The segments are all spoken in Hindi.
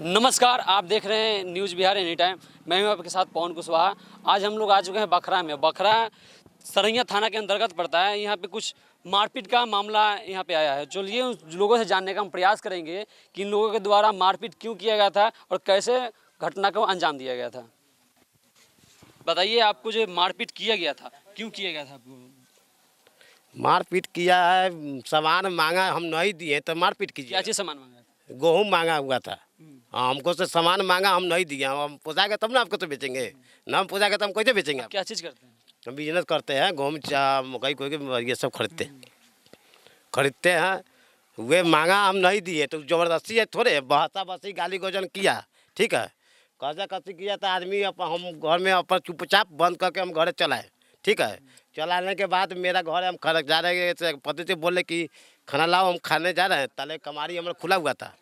नमस्कार, आप देख रहे हैं न्यूज़ बिहार एनी टाइम। मैं हूं आपके साथ पवन कुशवाहा। आज हम लोग आ चुके हैं बखरा में। बखरा सरैया थाना के अंतर्गत पड़ता है। यहाँ पे कुछ मारपीट का मामला यहाँ पे आया है। चलिए उन लोगों से जानने का हम प्रयास करेंगे कि इन लोगों के द्वारा मारपीट क्यों किया गया था और कैसे घटना को अंजाम दिया गया था। बताइए, आपको जो मारपीट किया गया था क्यों किया गया था? आपको मारपीट किया है, सामान मांगा, हम नहीं दिए तो मारपीट कीजिए। क्या चीज़ सामान मांगा था? गेहूँ मांगा हुआ था। हाँ, हमको से सामान मांगा, हम नहीं दिए। हम पोसाएगा तब ना आपको तो बेचेंगे ना। हम पोसाएगा तो हम कैसे बेचेंगे? क्या चीज़ करते हैं? हम बिजनेस करते हैं, गेहूँ चा मकई कोई ये सब खरीदते हैं। वे मांगा, हम नहीं दिए तो ज़बरदस्ती है थोड़े। बहसा बसी गाली गौजन किया, ठीक है। कसा कसी किया तो आदमी हम घर में अपन चुपचाप बंद करके हम घर चलाए, ठीक है। चलाने के बाद मेरा घर हम खड़क जा रहे थे, पति से बोले कि खाना लाओ, हम खाने जा रहे हैं। ताले कमारी हमारा खुला हुआ था।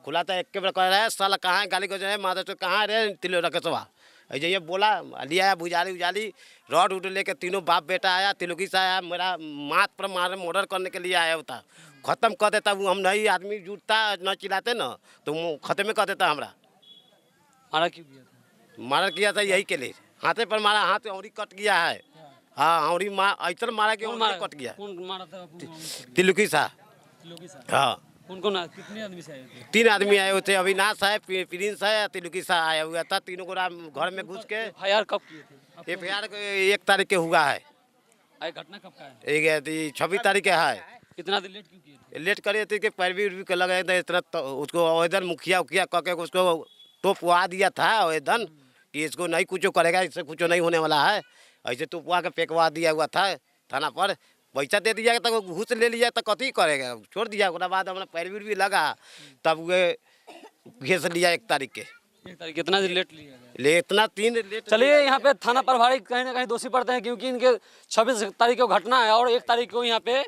खुला था, एक के बार कह रहा है साला कहाँ है, गाली गौजन है, माता तो कहाँ रे तिलो रकेशवा ऐसे ये बोला। लिया है भुजाली उजाली रॉड उड लेके, तीनों बाप बेटा आया, तिलुकी से आया, मेरा माथ पर मारे मर्डर करने के लिए आया होता। ख़त्म कर देता वो। हम नहीं आदमी जुटता न चिल्लाते न तो वो ख़त्म कर देता हमारा। मारा क्यों किया था? मारा किया था यही के लिए, हाथे पर मारा, हाथ औरी कट गया है। हाँ, औरी ऐसा मारा कि औरी कट गया। कौन मारा था आपको? तिलुकी सा। हाँ, कौन कितने आदमी से आए थे? 3 आदमी आए हुए थे। अविनाश है, प्रिंस है, तिलुकी सा आया हुआ था। तीनों को घर में घुस के एफआईआर कब किए थे? FIR 1 तारीख के हुआ है। घटना कब का है? 26 तारीख के है। कितना दिन लेट क्यों किए थे? लेट करे थे कि पैरवी उर्वी के लगे थे इतना, तो उसको आवेदन मुखिया उखिया कह के उसको टोपवा दिया था आवेदन कि इसको नहीं कुछ करेगा, इससे कुछ नहीं होने वाला है। ऐसे टोपवा के फेंकवा दिया हुआ था थाना पर। पैसा दे दिया तो घूस ले लिया तो कथी करेगा, छोड़ दिया। उसके बाद हमारा पैरवी उर्वी लगा, तब वे घेस लिया 1 तारीख के। 1 तारीख कितना दिन लेट लिया गया? ले इतना 3 लेट। चलिए, यहाँ पे थाना प्रभारी कहीं ना कहीं दोषी पड़ते हैं, क्योंकि इनके 26 तारीख को घटना है और 1 तारीख को यहाँ पे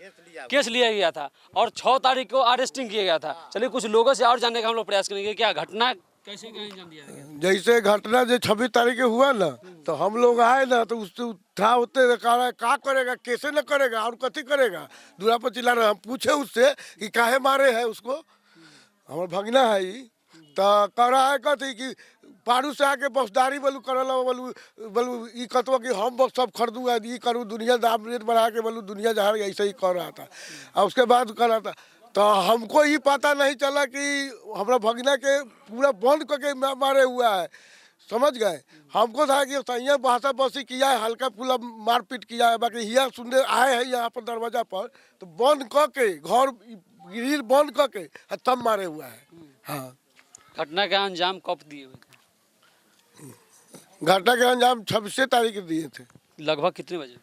केस लिया गया था और 6 तारीख को अरेस्टिंग किया गया था। चलिए कुछ लोगों से और जानने का हम लोग प्रयास करेंगे, क्या घटना कैसे अंजाम दिया गया? जैसे घटना जो 26 तारीख के हुआ ना, तो हम लोग आए ना तो उससे उठा होते कहा का करेगा, कैसे न करेगा और कथी करेगा। दूरा पर चिल्ला रहा। हम पूछे उससे कि काहे मारे है उसको, हमारा भगना है ये। तो कह रहा है कथी कि पारू से आके बसदारी बोलू करल बोलू बोलू ई कतवा कि हम बस सब खरीदूँ ये करूँ, दुनिया दाम रेट बढ़ा के बोलू दुनिया जहाँ, ऐसे ही कर रहा था। और उसके बाद कर रहा था तो हमको ही पता नहीं चला कि हमारा भगना के पूरा बंद करके मारे हुआ है, समझ गए। हमको था कि सही भाषा बसी किया है, हल्का फुल्का मारपीट किया है, बाकी यहाँ सुनने आए हैं यहाँ पर दरवाजा पर तो बंद करके घर ग्रिल बंद करके तब मारे हुआ है। हाँ, घटना का अंजाम कब दिए हुए थे? घटना के अंजाम 26 तारीख को दिए थे। लगभग कितने बजे?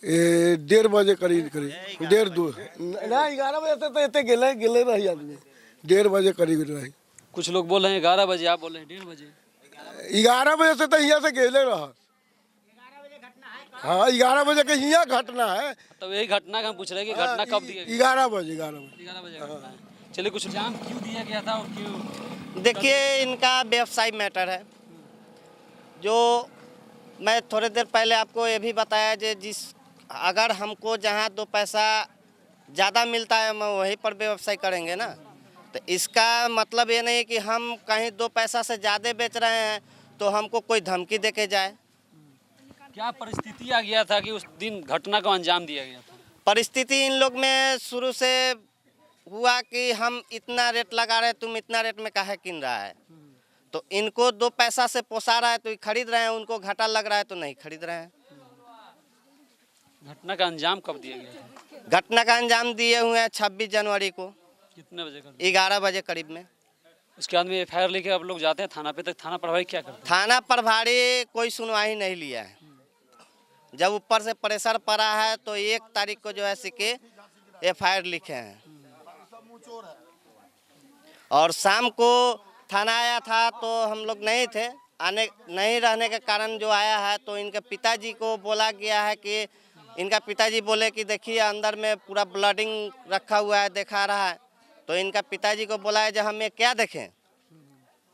1:30 बजे करीब 1:30 ना 11 बजे से तो इतने गिले रही आदमी, 1:30 बजे करीब रही। कुछ लोग बोल रहे हैं 11 बजे, आप बोल रहे हैं 1:30 बजे। 11 बजे से तो यहाँ से गेले रहा। हाँ, 11 बजे के यहाँ घटना है। तो यही घटना का हम पूछ रहे हैं कि घटना कब दिया गया? 11 बजे 11 बजे घटना है। चलिए, कुछ अंजाम क्यों दिया गया था और क्यों? देखिए, इनका व्यवसाय मैटर है। जो मैं थोड़ी देर पहले आपको ये भी बताया कि अगर हमको जहाँ 2 पैसा ज़्यादा मिलता है हम वहीं पर व्यवसाय करेंगे ना। तो इसका मतलब ये नहीं कि हम कहीं 2 पैसा से ज़्यादा बेच रहे हैं तो हमको कोई धमकी दे के जाए। क्या परिस्थिति आ गया था कि उस दिन घटना को अंजाम दिया गया था? परिस्थिति इन लोग में शुरू से हुआ कि हम इतना रेट लगा रहे हैं, तुम इतना रेट में काहे किन रहा है। तो इनको 2 पैसा से पोसा रहा है तो खरीद रहे हैं, उनको घाटा लग रहा है तो नहीं खरीद रहे हैं। घटना का अंजाम कब दिया गया था? घटना का अंजाम दिए हुए हैं 26 जनवरी को। कितने बजे? 11 बजे करीब में। उसके बाद में FIR लेके आप लोग जाते हैं थाना पे, तक थाना प्रभारी क्या करते हैं? थाना प्रभारी कोई सुनवाई नहीं लिया है। जब ऊपर से प्रेशर पड़ा है तो 1 तारीख को जो है सिक्के FIR लिखे हैं और शाम को थाना आया था तो हम लोग नहीं थे, आने नहीं रहने के कारण जो आया है तो इनके पिताजी को बोला गया है कि इनका पिताजी बोले कि देखिए अंदर में पूरा ब्लडिंग रखा हुआ है, दिखा रहा है। तो इनका पिताजी को बोला है जब हम ये क्या देखें,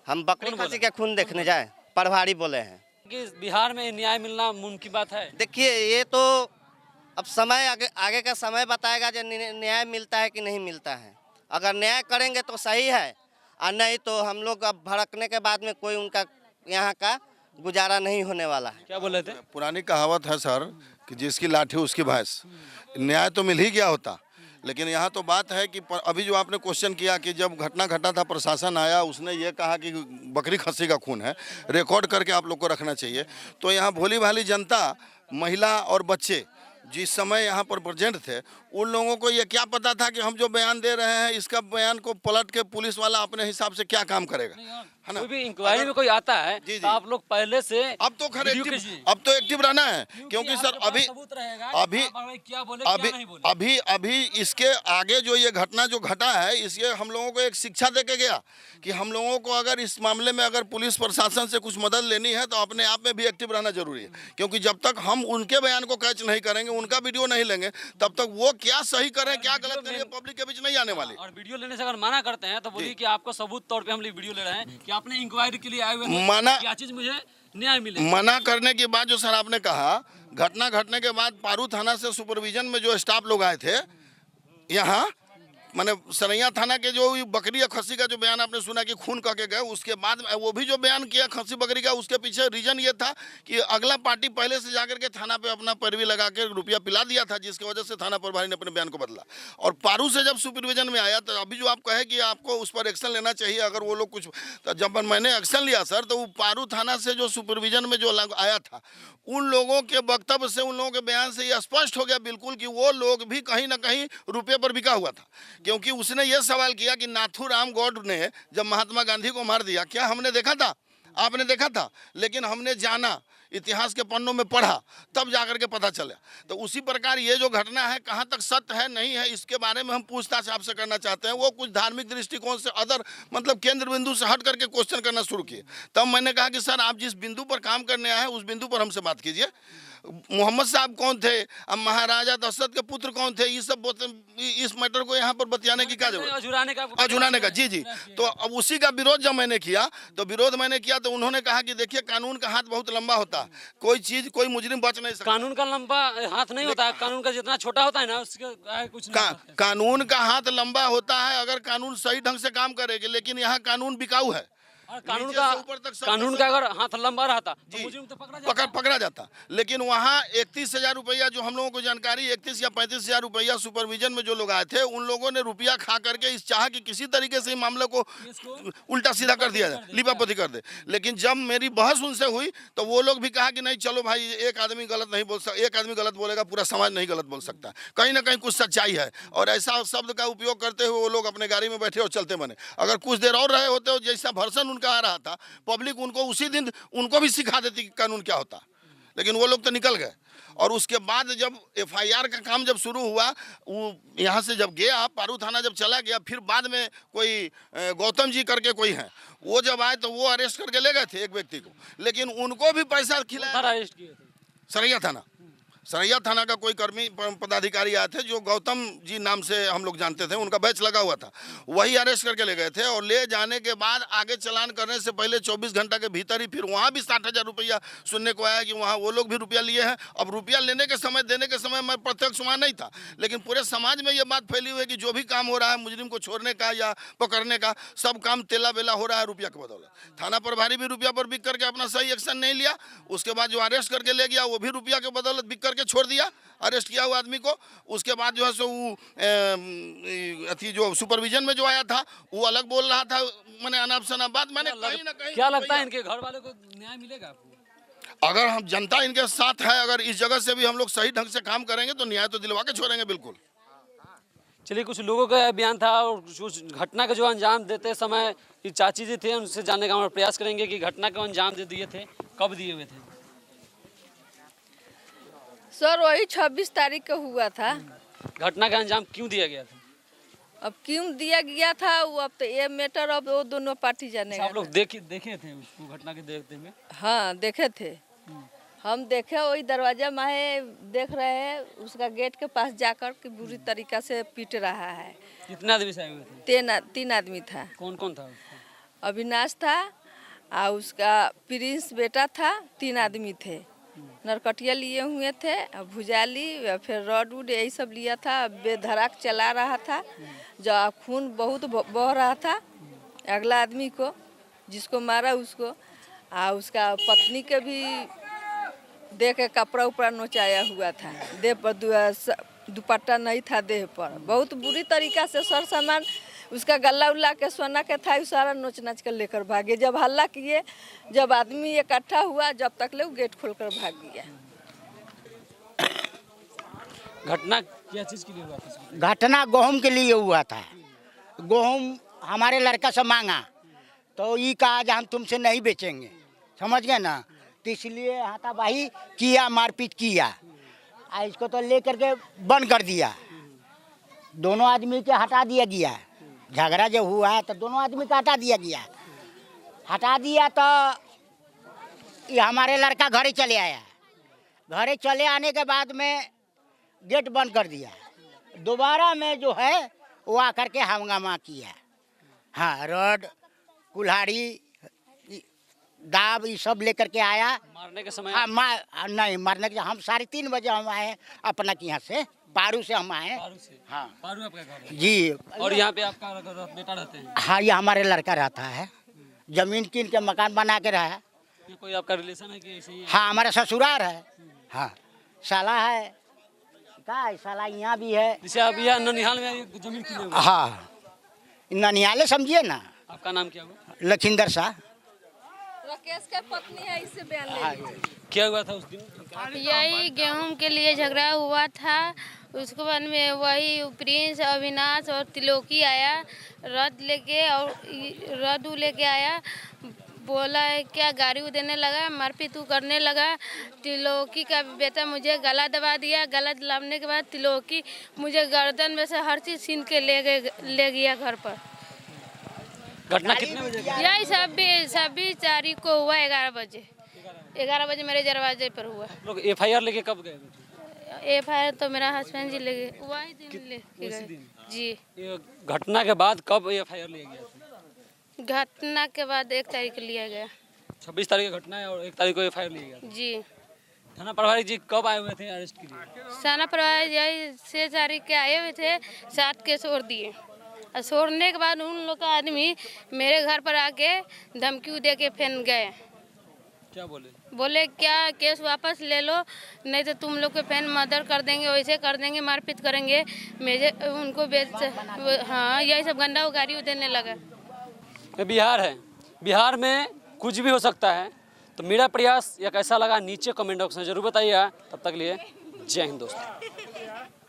हम बकरी खसी के खून देखने जाए, प्रभारी बोले हैं। कि बिहार में न्याय मिलना मुमकिन बात है? देखिए, ये तो अब समय आगे का समय बताएगा जो न्याय मिलता है कि नहीं मिलता है। अगर न्याय करेंगे तो सही है और नहीं तो हम लोग अब भड़कने के बाद में कोई उनका यहाँ का गुजारा नहीं होने वाला है। क्या बोल रहे थे? पुरानी कहावत है सर कि जिसकी लाठी उसकी भैंस। न्याय तो मिल ही गया होता, लेकिन यहाँ तो बात है कि अभी जो आपने क्वेश्चन किया कि जब घटना घटा था प्रशासन आया, उसने ये कहा कि बकरी खस्सी का खून है, रिकॉर्ड करके आप लोग को रखना चाहिए। तो यहाँ भोली भाली जनता, महिला और बच्चे जिस समय यहाँ पर प्रेजेंट थे, उन लोगों को ये क्या पता था कि हम जो बयान दे रहे हैं इसका बयान को पलट के पुलिस वाला अपने हिसाब से क्या काम करेगा, है ना। कोई भी इंक्वायरी में कोई आता है जी, तो आप लोग पहले से अब तो खैर वीडियो एक्टिव, कीजिए। अब तो एक्टिव रहना है, क्योंकि आपके सर पास अभी सबूत रहेगा, अभी आप अगर क्या बोले अभी क्या नहीं बोले। अभी अभी इसके आगे जो ये घटना जो घटा है, इसके हम लोगों को एक शिक्षा दे के गया कि हम लोगों को अगर इस मामले में अगर पुलिस प्रशासन से कुछ मदद लेनी है तो अपने आप में भी एक्टिव रहना जरूरी है, क्योंकि जब तक हम उनके बयान को कैच नहीं करेंगे, उनका वीडियो नहीं लेंगे, तब तक वो क्या सही करें क्या गलत करें पब्लिक के बीच नहीं आने वाली। और वीडियो लेने से अगर मना करते हैं तो बोलिए कि आपको सबूत तौर पे हम वीडियो ले रहे हैं कि आपने इंक्वायरी के लिए आए हुए हैं, मना क्या चीज मुझे न्याय मिले। मना करने के बाद जो सर आपने कहा, घटना घटने के बाद पारू थाना से सुपरविजन में जो स्टाफ लोग आए थे यहाँ, माने सरैया थाना के जो बकरी या खस्सी का जो बयान आपने सुना कि खून कह के गए, उसके बाद वो भी जो बयान किया खस्सी बकरी का, उसके पीछे रीजन ये था कि अगला पार्टी पहले से जाकर के थाना पे अपना पैरवी लगा के रुपया पिला दिया था, जिसकी वजह से थाना प्रभारी ने अपने बयान को बदला। और पारू से जब सुपरविजन में आया तो अभी जो आप कहे कि आपको उस पर एक्शन लेना चाहिए अगर वो लोग कुछ, तो जब मैंने एक्शन लिया सर, तो वो पारू थाना से जो सुपरविजन में जो आया था, उन लोगों के वक्तव्य से, उन लोगों के बयान से ये स्पष्ट हो गया बिल्कुल कि वो लोग भी कहीं ना कहीं रुपये पर बिका हुआ था। क्योंकि उसने ये सवाल किया कि नाथूराम गौड ने जब महात्मा गांधी को मार दिया, क्या हमने देखा था? आपने देखा था? लेकिन हमने जाना, इतिहास के पन्नों में पढ़ा, तब जाकर के पता चला। तो उसी प्रकार ये जो घटना है कहाँ तक सत्य है नहीं है, इसके बारे में हम पूछताछ आपसे करना चाहते हैं। वो कुछ धार्मिक दृष्टिकोण से अदर मतलब केंद्र बिंदु से हट करके क्वेश्चन करना शुरू किए। तब मैंने कहा कि सर आप जिस बिंदु पर काम करने आए हैं उस बिंदु पर हमसे बात कीजिए। मोहम्मद साहब कौन थे, अब महाराजा दशरथ के पुत्र कौन थे, ये सब इस मैटर को यहाँ पर बतियाने की क्या जरूरत है? अझुराने का जी। तो अब उसी का विरोध जब मैंने किया तो उन्होंने कहा कि देखिए कानून का हाथ बहुत लंबा होता है, कोई चीज कोई मुजरिम बच नहीं सकता। कानून का लंबा हाथ नहीं होता है, कानून का जितना छोटा होता है ना उसके कुछ नहीं होता है। कानून का हाथ लंबा होता है अगर कानून सही ढंग से काम करेगी, लेकिन यहाँ कानून बिकाऊ है। और नीचे से ऊपर तक सब कानून का अगर हाथ लंबा रहता तो मुजरिम तो पकड़ा जाता। लेकिन वहाँ 31,000 रुपया जो हम लोगों को जानकारी 31 या 35,000 रुपया सुपरविजन में जो लोग आए थे, उन लोगों ने रुपया खा करके इस चाह कि किसी तरीके से मामले को उल्टा सीधा कर दिया जाए, लिपापोती कर दे। लेकिन जब मेरी बहस उनसे हुई तो वो लोग भी कहा कि नहीं चलो भाई, एक आदमी गलत नहीं बोल सकता, एक आदमी गलत बोलेगा पूरा समाज नहीं गलत बोल सकता, कहीं ना कहीं कुछ सच्चाई है। और ऐसा शब्द का उपयोग करते हुए वो लोग अपने गाड़ी में बैठे और चलते बने। अगर कुछ देर और रहे होते, जैसा भर्सन उनका आ रहा था, पब्लिक उनको उसी दिन उनको भी सिखा देती कि कानून क्या होता। लेकिन वो लोग तो निकल गए। और उसके बाद जब एफआईआर का काम जब शुरू हुआ, वो यहाँ से जब गया, पारू थाना जब चला गया, फिर बाद में कोई गौतम जी करके कोई है, वो जब आए तो वो अरेस्ट करके ले गए थे एक व्यक्ति को, लेकिन उनको भी पैसा खिलाया। अरेस्ट किए थे सरैया थाना का कोई कर्मी पदाधिकारी आए थे जो गौतम जी नाम से हम लोग जानते थे, उनका बैच लगा हुआ था, वही अरेस्ट करके ले गए थे। और ले जाने के बाद आगे चालान करने से पहले 24 घंटा के भीतर ही फिर वहाँ भी 60,000 रुपया सुनने को आया कि वहाँ वो लोग भी रुपया लिए हैं। अब रुपया लेने के समय, देने के समय मैं प्रत्यक्ष वहाँ नहीं था, लेकिन पूरे समाज में ये बात फैली हुई है कि जो भी काम हो रहा है मुजरिम को छोड़ने का या पकड़ने का, सब काम तेला बेला हो रहा है रुपया के बदौलत। थाना प्रभारी भी रुपया पर बिक करके अपना सही एक्शन नहीं लिया। उसके बाद जो अरेस्ट करके ले गया वो भी रुपया के बदौलत बिक के छोड़ दिया अरेस्ट किया हुआ आदमी को। उसके बाद जो है सो वो अथी जो सुपरविजन में जो आया था वो अलग बोल रहा था, मैंने अनाप शनाप बात। मैंने कहीं ना कहीं क्या लगता है इनके घर वालों को न्याय मिलेगा आपको? अगर हम जनता इनके साथ है, अगर इस जगह से भी हम लोग सही ढंग से काम करेंगे तो न्याय तो दिलवा के छोड़ेंगे बिल्कुल। चलिए, कुछ लोगों का बयान था और कुछ घटना का जो अंजाम देते समय ये चाची जी थे, उनसे जानने का हम प्रयास करेंगे कि घटना को अंजाम दे दिए थे, कब दिए हुए थे? सर वही 26 तारीख को हुआ था। घटना का अंजाम क्यों दिया गया था? अब क्यों दिया गया था वो अब तो ये मैटर अब वो दोनों पार्टी जानेगा। आप लोग देखे थे उसको घटना के देखते हुए? हाँ देखे थे, हम देखे वही दरवाजा में देख रहे हैं, उसका गेट के पास जाकर के बुरी तरीका से पीट रहा है। कितने आदमी से आए हुए थे? 3 आदमी था। कौन कौन था? अविनाश था और उसका प्रिंस बेटा था, 3 आदमी थे। नरकटिया लिए हुए थे, भुजाली, फिर रॉड वुड यही सब लिया था। बेधड़क चला रहा था, जब खून बहुत बह रहा था अगला आदमी को, जिसको मारा उसको, उसका पत्नी के भी देह के कपड़ा उपड़ा नोचाया हुआ था, देह पर दुपट्टा नहीं था देह पर। बहुत बुरी तरीका से सर सामान उसका गला उल्ला के सोना के था, सारा नोच नाच कर लेकर भागे। जब हल्ला किए, जब आदमी इकट्ठा हुआ, जब तक ले गेट खोलकर भाग गया। घटना क्या चीज़ के लिए हुआ था? घटना गेहूँ के लिए हुआ था। गेहूँ हमारे लड़का से मांगा तो ये कहा कि हम तुमसे नहीं बेचेंगे, समझ गए ना, तो इसलिए हाथापाई किया, मारपीट किया। इसको तो लेकर के बंद कर दिया, दोनों आदमी के हटा दिया गया। झगड़ा जब हुआ है तो दोनों आदमी का हटा दिया गया। हटा दिया तो ये हमारे लड़का घरे चले आया। घरे चले आने के बाद में गेट बंद कर दिया। दोबारा में जो है वो आकर के हंगामा किया। हाँ, रड, कुल्हाड़ी, दाब ये सब लेकर के आया। मारने के समय? हाँ, नहीं मारने के, हम 3:30 बजे हम आए अपना के यहाँ से, पारू से हम आए। पारू से? हाँ, पारू आपका घर है? जी। और यहाँ पे आपका बेटा रहते हैं? हाँ, ये हमारे लड़का रहता है, जमीन कीन के मकान बना के रहा है। ये कोई आपका रिलेशन है कि ऐसे ही? हाँ, हमारा ससुराल है। हाँ, साला है, क्या है, साला यहाँ भी है। जैसे आप यहाँ ननिहाल में जमीन किने हुए? हाँ, ननिहाले समझिए ना। आपका नाम क्या हुआ? लखिंदर शाह। राकेश का पत्नी है, इससे बयान ले। क्या हुआ था उस दिन? यही गेहूं के लिए झगड़ा हुआ था। उसके बाद में वही प्रिंस, अविनाश और तिलोकी आया, रद लेके आया। बोला है क्या, गाड़ी देने लगा, मारपीट करने लगा। तिलोकी का बेटा मुझे गला दबा दिया। गला दबाने के बाद तिलोकी मुझे गर्दन में से हर चीज़ छीन के ले गया घर पर। घटना कितने बजे? यही 26 तारीख को हुआ 11 बजे। 11 बजे मेरे दरवाजे पर हुआ। लोग एफआईआर लेके कब गए? एफआईआर तो मेरा हस्बैंड जी ले गए, वही दिन लेके गए जी। ये घटना के बाद कब एफआईआर लिया गया था? घटना के बाद 1 तारीख को लिया गया। 26 तारीख का घटना है और 1 तारीख को एफआईआर लिया गया था। जी। थाना प्रभारी जी कब आए हुए थे अरेस्ट के लिए? थाना प्रभारी यही 6 तारीख के आए हुए थे, 7 के छोड़ दिए। और छोड़ने के बाद उन लोग का आदमी मेरे घर पर आके धमकी दे के फिर गए। क्या बोले? बोले क्या केस वापस ले लो, नहीं तो तुम लोग को फिर मर्डर कर देंगे, वैसे कर देंगे, मारपीट करेंगे, मुझे उनको बेच। हाँ, यही सब गंदा गाड़ी देने लगा। ये बिहार है, बिहार में कुछ भी हो सकता है। तो मेरा प्रयास या कैसा लगा नीचे कमेंट बॉक्स में जरूर बताइएगा। तब तक लिए जय हिंद दोस्तों।